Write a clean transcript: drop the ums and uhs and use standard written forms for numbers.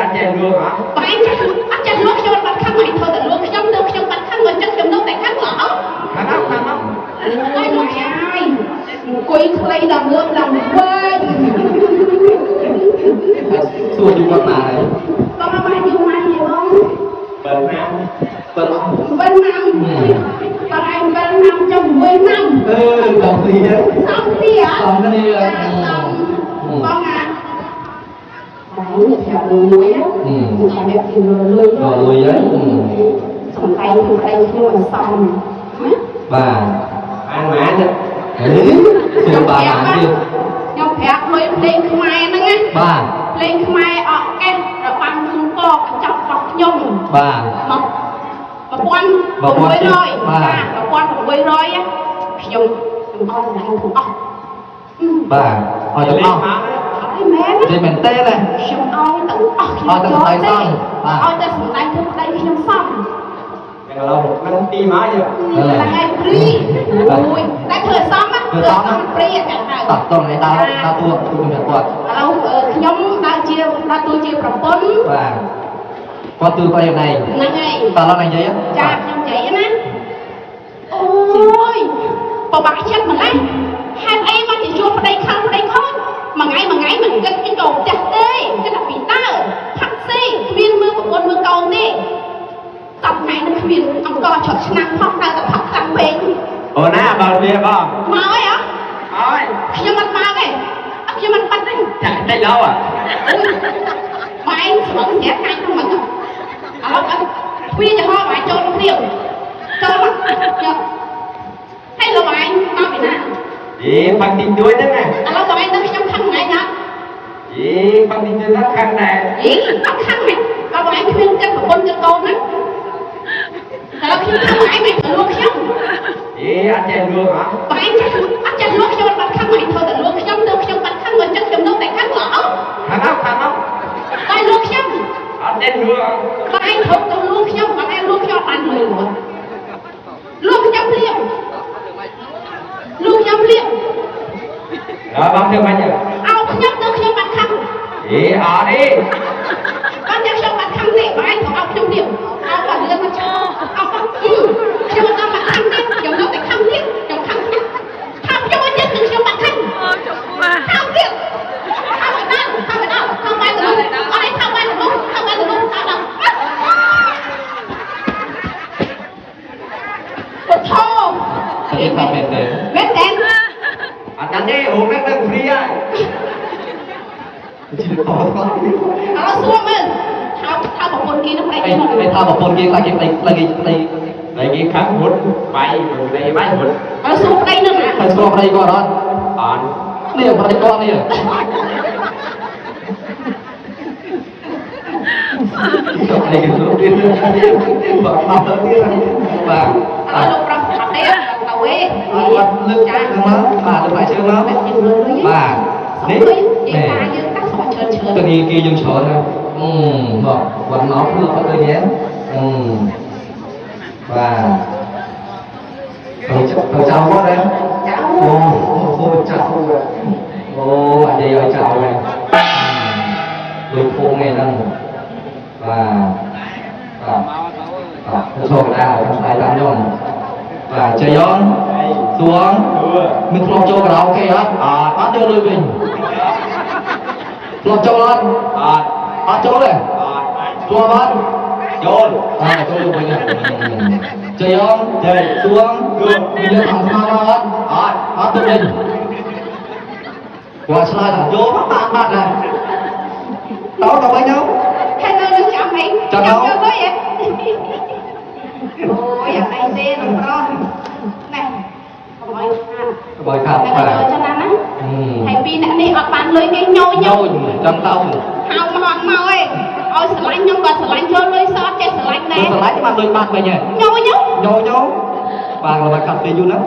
anh chạy luôn hả? Anh chạy luôn cho bạn khăn mày thôiแต่luônខ្ញុំទៅខ្ញុំបាត់ខឹងមកចិត្តខ្ញុំនៅតែខឹងល្អខាងអត់អូយលោកយាយអង្គុយខ្លីដល់ងើបដល់វិញសួរយូរគាត់មកហើយបងមកយូរមកទេបង bệnh nam បើអស់ វិញណាំបងឯងវិញណាំចាំវិញណាំដល់ទីហ្នឹង សំគ្នាសំគ្នាបងអាđấy theo lối á cha mẹ thì lối đấy xong tay không tay nhưng mà xong bà ăn mã chứ sửa bà làm gì nhau phép lối lên mai nó nghe bà lên mai ở cái rồi băng không co chọc chọc nhung bà mà quan cùng với rồi bà quan cùng với rồi á nhung con là anh cũng bà hỏi được không thì mình tê nàyខ្ញុំឲ្យទៅអស់ខ្ញុំយកទេឲ្យតែសម្ដែងធ្វើប្តីខ្ញុំសោះ là một năm đi má chứ ថ្ងៃព្រីអូយតែធ្វើសមធ្វើសមព្រីតែហៅ តោះតោះនេះដល់តួខ្ញុំគាត់ ឥឡូវខ្ញុំដើរតួជាប្រពន្ធបាទគាត់ទូទៅយ៉ាងណាហ្នឹងហើយតោះឡើងនិយាយចាខ្ញុំនិយាយណាអូយបបាក់ចិត្តម្ល៉េះហេតុអីមកជាជួបប្តីខឹងប្តីខូចមួយថ្ងៃមិនគិតពីកូនចាស់ទេគិតតែពីតើផាត់សេគ្មានមើលប្រពន្ធមើលកូនទេតបថ្ងៃនឹងគ្មានអង្គឆក់ឆ្នាំផងតែផាត់ខ្លាំងពេក ủa na bà bia bà មកអីហ៎ thôi ខ្ញុំមិនមកទេខ្ញុំមិនបាត់ទេ chạy đây đâu à ម៉ែស្មងស្រាកាច់ក្នុងមកឥឡូវវាจะហោបាយចូលក្នុងនេះចូលមកយកហើយលោកឯងមកពីណា gì phần tiền chuối đó nè ឥឡូវបងឯងទៅខ្ញុំខឹងថ្ងៃណា gì phần tiền chuối nó khăn nè យីអត់ខឹងទេបើបងឯងគ្មានចិត្តប្រពន្ធចិត្តកូនណាតែដល់ខ្ញុំខឹងឯងមិនទៅលួចខ្ញុំ gì anh chạy luôn hả? បងឯងអត់ចេះលួចខ្ញុំបាត់ខឹងមិនធ្វើតែលួចខ្ញុំទៅខ្ញុំបាត់ខឹងមកចិត្តខ្ញុំនៅតែខឹងល្អ khăn không តែលួចខ្ញុំ anh chạy luôn បងឯងធ្វើទៅលួចខ្ញុំបងឯងលួចខ្ញុំបានលួចលួចខ្ញុំភ្លាមលួចខ្ញុំភ្លាម rồi bấm theo anh nhỉ អោខ្ញុំទៅខ្ញុំបាត់ខឹង gì ở đi បានតែខ្ញុំបាត់ខឹងទេបងឯងទៅអោខ្ញុំទៀតអោបាត់លឿនមកចោលអោខ្ញុំមិនបាត់ខឹងទេខ្ញុំនៅតែខឹងទៀតខ្ញុំខឹងទៀតថាខ្ញុំមិនចិត្តគឺខ្ញុំបាត់ខឹងអូចុះមកខឹងទៀតខឹងទៅខឹងទៅខឹងបានទៅអត់ឯងខឹងបានទៅខឹងបានទៅខឹងដល់ពុទ្ធោ នេះថាមែនទេ មែនទេ anh đánh đi uống nước đừng free ai ជិះតោះគាត់ អោសួរមើលថាប្រពន្ធគេនឹងផ្នែកគេមក ឯថាប្រពន្ធគេខ្លាចគេផ្លេច đây cái khăn hút bay rồi đây bay hút អោសួរប្តីនឹង ហើយស្គាល់ប្តីគាត់អត់ còn នេះប្តីគាត់នេះចូលឯងទៅទៀតបាក់មកទៅទៀតបាទ អើលោកប្រុសអត់ទេទៅវេ អត់លើកចាស់មកបាទលើកបាយជើងមកបាទនេះ នេះការយើងតាំងស្មោះច្រើនទៅគេយើងច្រើនណាមកគាត់មកព្រោះគាត់ទៅញ៉ាំបាទទៅចៅគាត់ដែរចៅអូចៅអូអានេះឲ្យចៅហ្នឹងលោកពងនេះហ្នឹងបាទចូលដែរហើយតាមខ្ញុំបាទជ័យយ៉នសួងមានធ្លាប់ចូលការ៉ាអូខេអត់អត់យកលុយវិញធ្លាប់ចូលអត់អត់ចូលទេធ្លាប់អត់ចូលចូលវិញជ័យយ៉នសួងមានលើខាងស្មាអត់អត់ទៅវិញគាត់ឆ្លើយថាយកមកតាមបាត់ដែរតោះទៅវិញទៅ ហើយនៅនឹងចាំអីចាំយកលុយអូយអានេះទេនឹងប្រុសណែកុំឲ្យខាត បើខាត់បាទ ចាំណាណាហើយពីអ្នកនេះអត់បានលុយគេញយចាំតោហៅមកអត់មកឯងឲ្យស្រឡាញ់ខ្ញុំក៏ស្រឡាញ់ចូលលុយសតចេះស្រឡាញ់ដែរ ស្រឡាញ់បានលុយបាត់វិញហ៎ញយបាទល្បាត់កាត់ពេលយូរណាស់